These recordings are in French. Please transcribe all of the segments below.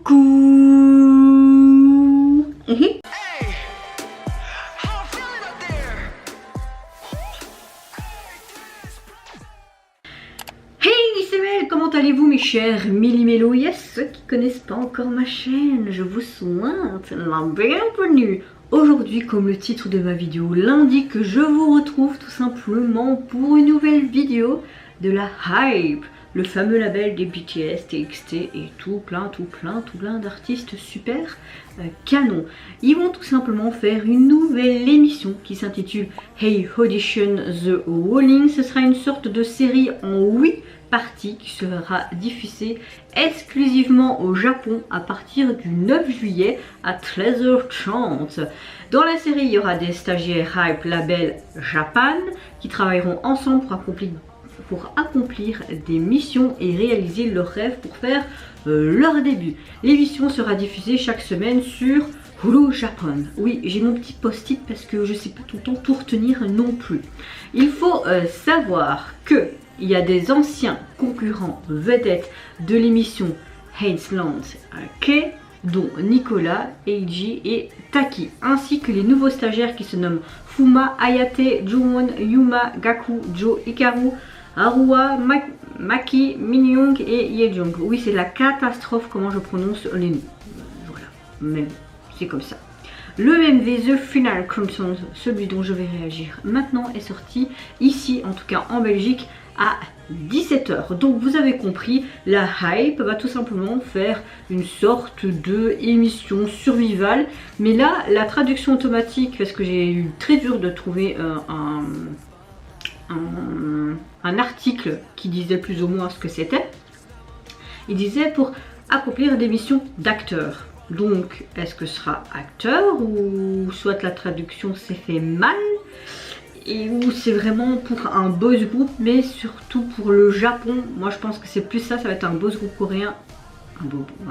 Coucou. Hey, c'est Mel, comment allez-vous mes chers Méli-Mélo? Yes, ceux qui connaissent pas encore ma chaîne, je vous souhaite la bienvenue. Aujourd'hui, comme le titre de ma vidéo l'indique, je vous retrouve tout simplement pour une nouvelle vidéo de la Hype, le fameux label des BTS, TXT et tout plein d'artistes super canon. Ils vont tout simplement faire une nouvelle émission qui s'intitule Hey Audition The Rolling. Ce sera une sorte de série en 8 partie qui sera diffusée exclusivement au Japon à partir du 9 juillet à 13h30. Dans la série, il y aura des stagiaires Hype Label Japan qui travailleront ensemble pour accomplir des missions et réaliser leurs rêves pour faire leur début. L'émission sera diffusée chaque semaine sur Hulu Japan. Oui, j'ai mon petit post-it parce que je ne sais pas tout le temps tout retenir non plus. Il faut savoir que il y a des anciens concurrents vedettes de l'émission Heinsland K, dont Nicolas, Eiji et Taki, ainsi que les nouveaux stagiaires qui se nomment Fuma, Ayate, Jungwon, Yuma, Gaku, Jo, Hikaru, Arua, Maki, Minyoung et Yejong. Oui, c'est la catastrophe comment je prononce les noms. Voilà, mais c'est comme ça. Le MV The Final Crimson, celui dont je vais réagir maintenant, est sorti ici, en tout cas en Belgique, à 17h. Donc vous avez compris, la Hype va tout simplement faire une sorte de émission survival. Mais là, la traduction automatique, parce que j'ai eu très dur de trouver un article qui disait plus ou moins ce que c'était. Il disait pour accomplir des missions d'acteurs. Donc, est-ce que ce sera acteur ou soit la traduction s'est fait mal et où c'est vraiment pour un boys group, mais surtout pour le Japon. Moi, je pense que c'est plus ça, ça va être un boys group coréen. Un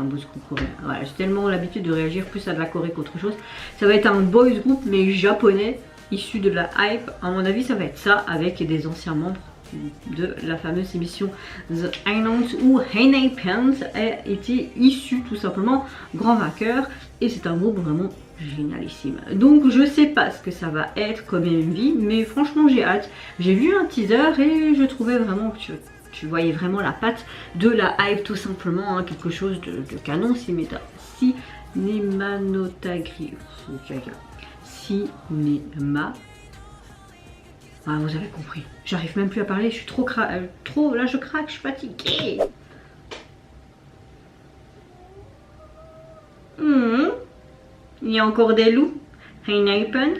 boys group coréen. Voilà, j'ai tellement l'habitude de réagir plus à de la Corée qu'autre chose. Ça va être un boys group, mais japonais, issu de la Hype. À mon avis, ça va être ça, avec des anciens membres de la fameuse émission The Islands où Heineipens a été issu tout simplement grand vainqueur, et c'est un groupe vraiment génialissime. Donc je sais pas ce que ça va être comme MV, mais franchement j'ai hâte. J'ai vu un teaser et je trouvais vraiment que tu voyais vraiment la patte de la Hype tout simplement, hein, quelque chose de canon. Cinéma. Ah, vous avez compris. J'arrive même plus à parler, je suis trop là je craque, je suis fatiguée. Il y a encore des loups. Heinepen.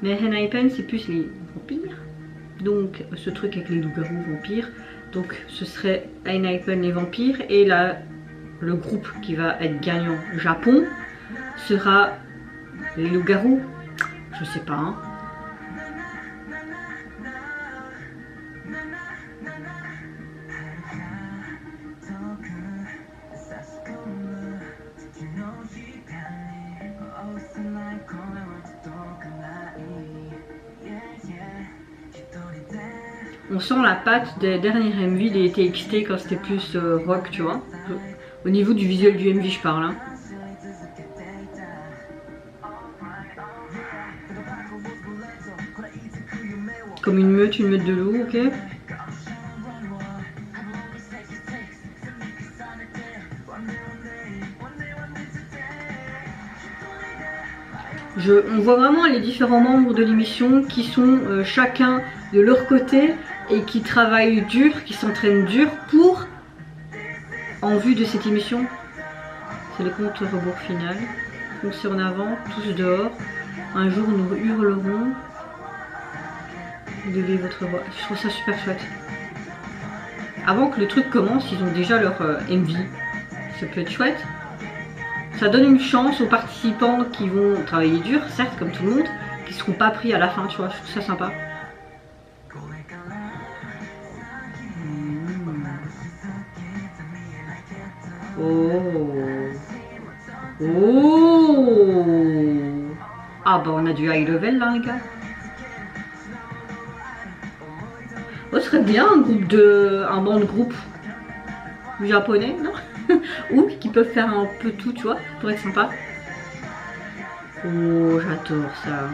Mais Heinepen c'est plus les vampires. Donc ce truc avec les loups-garous vampires. Donc ce serait Heinepen les vampires. Et là le groupe qui va être gagnant Japon sera les loups-garous. Je sais pas, hein. On sent la patte des dernières MV des TXT quand c'était plus rock, tu vois. Au niveau du visuel du MV, je parle. Hein. Comme une meute de loups, ok. On voit vraiment les différents membres de l'émission qui sont chacun de leur côté et qui travaillent dur, qui s'entraînent dur pour, en vue de cette émission, c'est le compte rebours final. Foncez en avant, tous dehors. Un jour nous hurlerons. Levez votre voix. Je trouve ça super chouette. Avant que le truc commence, ils ont déjà leur MV. Ça peut être chouette. Ça donne une chance aux participants qui vont travailler dur, certes comme tout le monde, qui ne seront pas pris à la fin, tu vois, je trouve ça sympa. Oh. Ah bah on a du high level là les gars. Oh, ce serait bien un banc de groupe japonais, non? ou qui peuvent faire un peu tout, tu vois, pour être sympa. Oh, j'adore ça.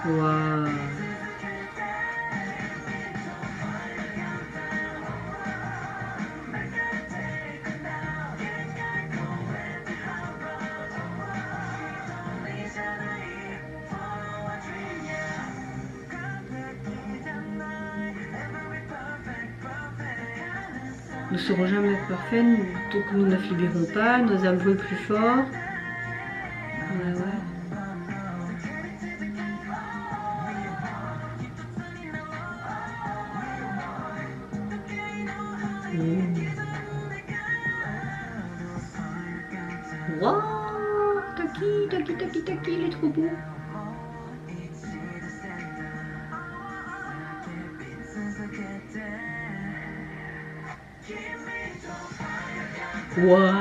Waouh. Nous serons jamais parfaits, donc nous ne faibrirons pas, nos âmes brûlent plus fort. Ouais, ouais. Waouh, Taki, il est trop beau. Waouh,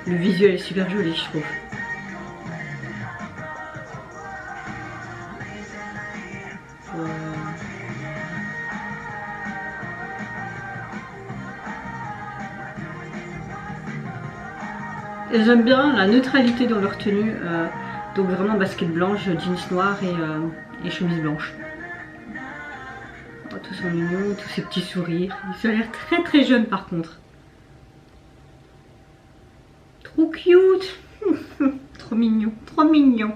le visuel est super joli, je trouve. Wow. J'aime bien la neutralité dans leur tenue, donc vraiment basket blanche, jeans noirs et chemise blanche. Oh, tous sont mignons, tous ces petits sourires. Ils ont l'air très très jeunes par contre. Trop cute. Trop mignon, trop mignon.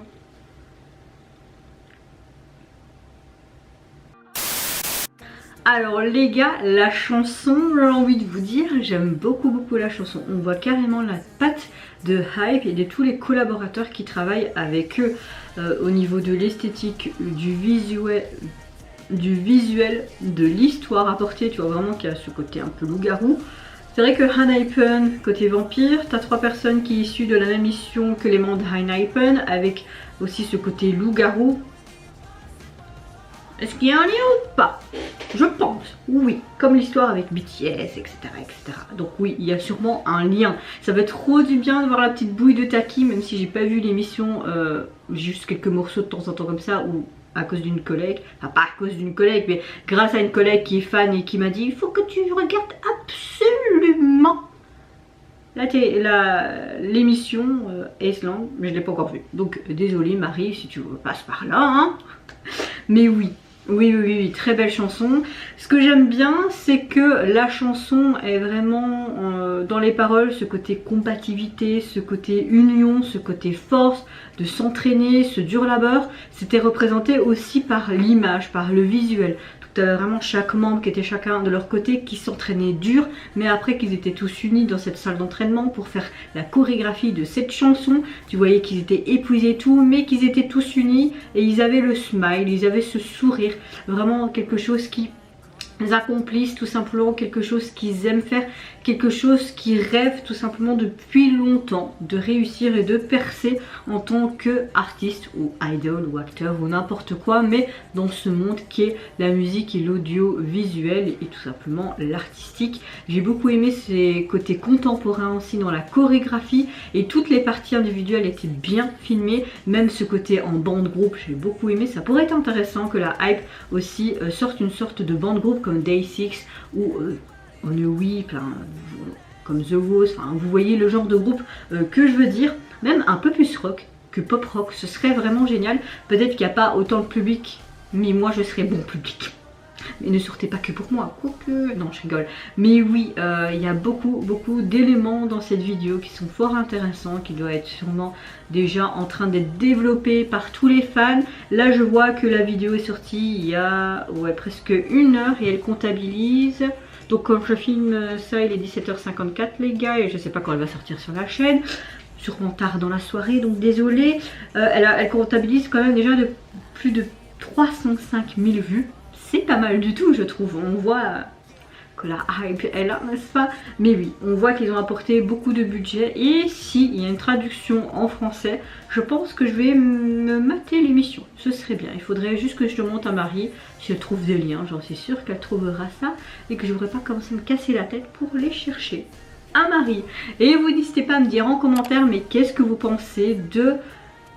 Alors les gars, la chanson, j'ai envie de vous dire, j'aime beaucoup la chanson. On voit carrément la patte de Hype et de tous les collaborateurs qui travaillent avec eux au niveau de l'esthétique, du visuel, de l'histoire apportée. Tu vois vraiment qu'il y a ce côté un peu loup-garou. C'est vrai que Hanhypen, côté vampire, t'as 3 personnes qui sont issues de la même mission que les membres de Hanhypen, avec aussi ce côté loup-garou. Est-ce qu'il y a un lien ou pas? Je pense, oui, comme l'histoire avec BTS, etc., etc. Donc oui, il y a sûrement un lien. Ça va être trop du bien de voir la petite bouille de Taki, même si j'ai pas vu l'émission, juste quelques morceaux de temps en temps comme ça, ou à cause d'une collègue, enfin pas à cause d'une collègue, mais grâce à une collègue qui est fan et qui m'a dit il faut que tu regardes absolument l'émission Aceland, mais je l'ai pas encore vue. Donc désolée Marie, si tu passes par là, hein. Mais oui. Oui, très belle chanson. Ce que j'aime bien, c'est que la chanson est vraiment dans les paroles, ce côté combativité, ce côté union, ce côté force, de s'entraîner, ce dur labeur. C'était représenté aussi par l'image, par le visuel. Vraiment chaque membre qui était chacun de leur côté qui s'entraînait dur, mais après qu'ils étaient tous unis dans cette salle d'entraînement pour faire la chorégraphie de cette chanson. Tu voyais qu'ils étaient épuisés et tout, mais qu'ils étaient tous unis et ils avaient le smile, ils avaient ce sourire, vraiment quelque chose qui accomplissent tout simplement, quelque chose qu'ils aiment faire, quelque chose qu'ils rêvent tout simplement depuis longtemps de réussir et de percer en tant qu'artiste ou idol ou acteur ou n'importe quoi, mais dans ce monde qui est la musique et l'audiovisuel et tout simplement l'artistique. J'ai beaucoup aimé ces côtés contemporains aussi dans la chorégraphie et toutes les parties individuelles étaient bien filmées, même ce côté en bande groupe j'ai beaucoup aimé. Ça pourrait être intéressant que la Hype aussi sorte une sorte de bande groupe comme Day6 ou On a Weep, hein, comme The Rose, enfin, vous voyez le genre de groupe que je veux dire, même un peu plus rock que pop rock, ce serait vraiment génial. Peut-être qu'il n'y a pas autant de public, mais moi je serais bon public. Mais ne sortez pas que pour moi, quoique, non je rigole. Mais oui, il y a beaucoup d'éléments dans cette vidéo qui sont fort intéressants, qui doivent être sûrement déjà en train d'être développés par tous les fans. Là je vois que la vidéo est sortie il y a presque 1 heure et elle comptabilise. Donc quand je filme ça il est 17h54 les gars, et je sais pas quand elle va sortir sur la chaîne. Sûrement tard dans la soirée, donc désolée. Elle comptabilise quand même déjà de plus de 305 000 vues. C'est pas mal du tout je trouve, on voit que la hype est là, n'est-ce pas? Mais oui, on voit qu'ils ont apporté beaucoup de budget et si il y a une traduction en français, je pense que je vais me mater l'émission, ce serait bien. Il faudrait juste que je demande à Marie si elle trouve des liens, j'en suis sûre qu'elle trouvera ça et que je ne devrais pas commencer à me casser la tête pour les chercher. À Marie. Et vous n'hésitez pas à me dire en commentaire mais qu'est-ce que vous pensez de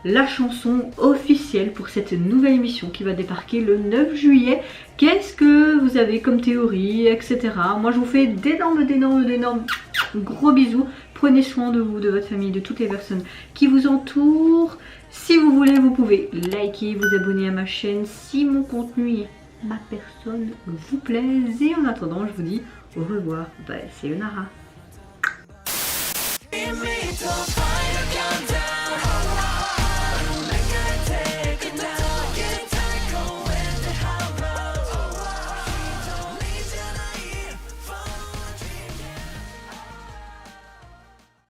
la chanson officielle pour cette nouvelle émission qui va débarquer le 9 juillet. Qu'est-ce que vous avez comme théorie, etc. Moi je vous fais d'énormes gros bisous. Prenez soin de vous, de votre famille, de toutes les personnes qui vous entourent. Si vous voulez, vous pouvez liker, vous abonner à ma chaîne si mon contenu et ma personne vous plaisent. Et en attendant, je vous dis au revoir. Bye, c'est Nara.